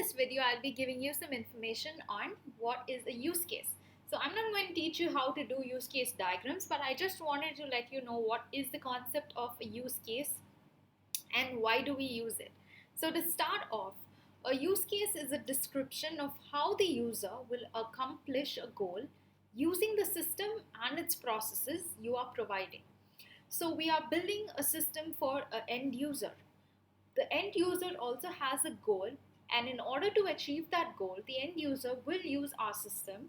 this video, I'll be giving you some information on what is a use case. So I'm not going to teach you how to do use case diagrams, but I just wanted to let you know what is the concept of a use case and why do we use it. So to start off, a use case is a description of how the user will accomplish a goal using the system and its processes you are providing. So we are building a system for an end user. The end user also has a goal, and in order to achieve that goal, the end user will use our system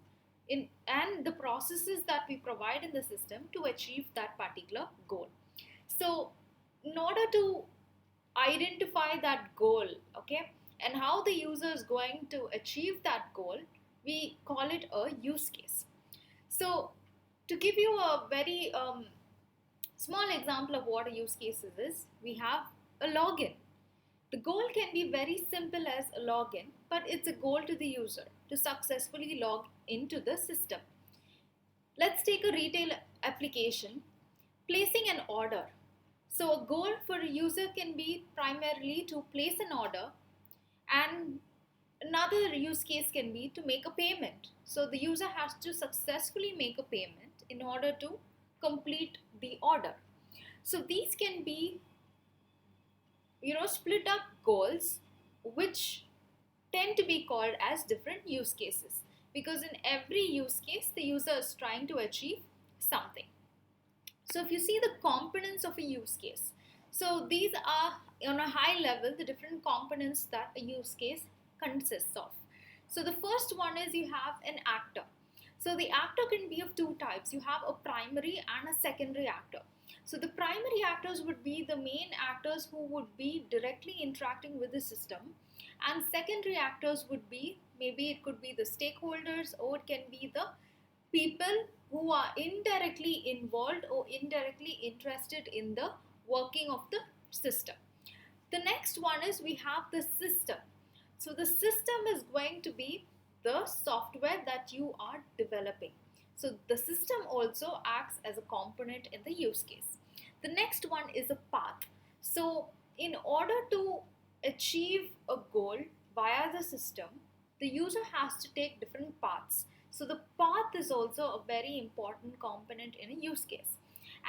and the processes that we provide in the system to achieve that particular goal. So in order to identify that goal, okay, and how the user is going to achieve that goal, we call it a use case. So to give you a very small example of what a use case is, we have a login. The goal can be very simple as a login, but it's a goal to the user to successfully log into the system. Let's take a retail application, placing an order. So a goal for a user can be primarily to place an order, and another use case can be to make a payment. So the user has to successfully make a payment in order to complete the order. So these can be split up goals which tend to be called as different use cases, because in every use case the user is trying to achieve something. So if you see the components of a use case, so these are on a high level the different components that a use case consists of. So the first one is you have an actor. So the actor can be of two types. You have a primary and a secondary actor. So the primary actors would be the main actors who would be directly interacting with the system, and secondary actors would be, maybe it could be the stakeholders, or it can be the people who are indirectly involved or indirectly interested in the working of the system. The next one is we have the system. So the system is going to be the software that you are developing. So the system also acts as a component in the use case. The next one is a path. So in order to achieve a goal via the system, the user has to take different paths. So the path is also a very important component in a use case.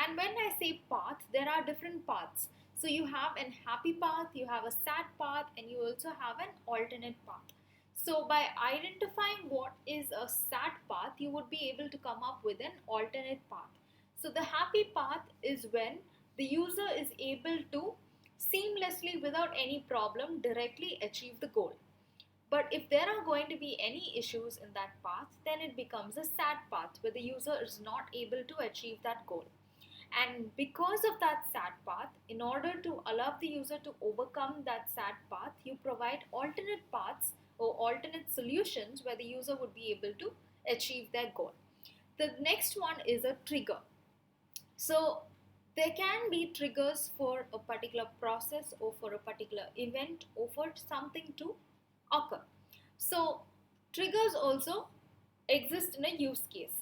And when I say path, there are different paths. So you have an happy path, you have a sad path, and you also have an alternate path. So by identifying what is a sad path, you would be able to come up with an alternate path. So the happy path is when the user is able to seamlessly, without any problem, directly achieve the goal. But if there are going to be any issues in that path, then it becomes a sad path where the user is not able to achieve that goal. And because of that sad path, in order to allow the user to overcome that sad path, you provide alternate paths or alternate solutions where the user would be able to achieve their goal. The next one is a trigger. So there can be triggers for a particular process or for a particular event or for something to occur. So triggers also exist in a use case.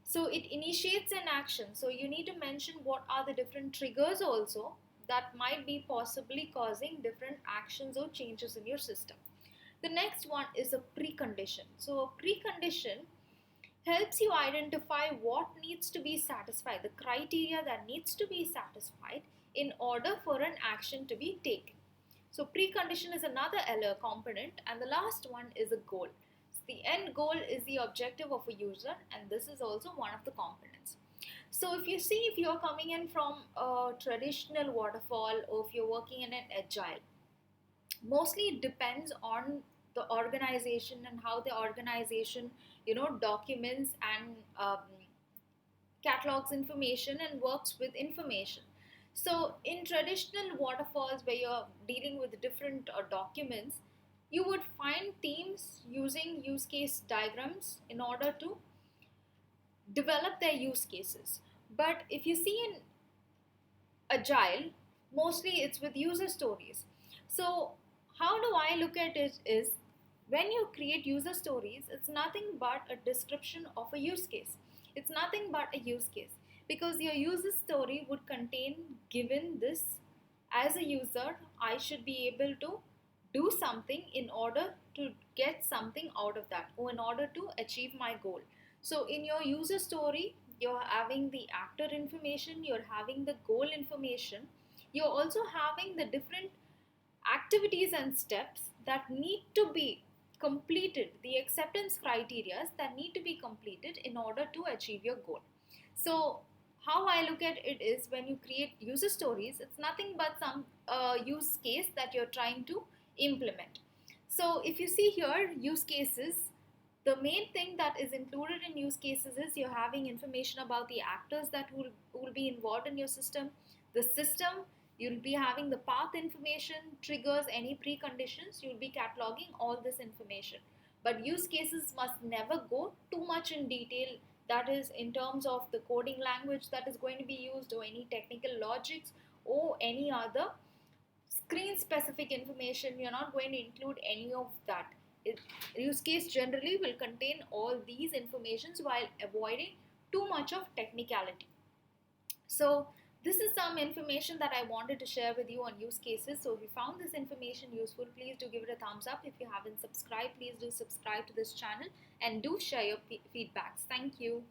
So it initiates an action. So you need to mention what are the different triggers also that might be possibly causing different actions or changes in your system. The next one is a precondition. So a precondition helps you identify what needs to be satisfied, the criteria that needs to be satisfied in order for an action to be taken. So precondition is another component, and the last one is a goal. So the end goal is the objective of a user, and this is also one of the components. So if you're coming in from a traditional waterfall, or if you're working in an agile, mostly it depends on the organization and how the organization documents and catalogs information and works with information. So in traditional waterfalls where you're dealing with different documents, you would find teams using use case diagrams in order to develop their use cases. But if you see in agile, mostly it's with user stories. So how do I look at it is, when you create user stories, it's nothing but a description of a use case. It's nothing but a use case, because your user story would contain, given this, as a user, I should be able to do something in order to get something out of that, or in order to achieve my goal. So in your user story, you're having the actor information, you're having the goal information, you're also having the different activities and steps that need to be completed, the acceptance criteria that need to be completed in order to achieve your goal. So how I look at it is, when you create user stories, it's nothing but some use case that you're trying to implement. So if you see here, use cases, the main thing that is included in use cases is you're having information about the actors that will be involved in your system, the system, you'll be having the path information, triggers, any preconditions, you'll be cataloging all this information. But use cases must never go too much in detail, that is in terms of the coding language that is going to be used, or any technical logics, or any other screen specific information. You're not going to include any of that. Use case generally will contain all these informations while avoiding too much of technicality. So this is some information that I wanted to share with you on use cases. So if you found this information useful, please do give it a thumbs up. If you haven't subscribed, please do subscribe to this channel, and do share your feedbacks. Thank you.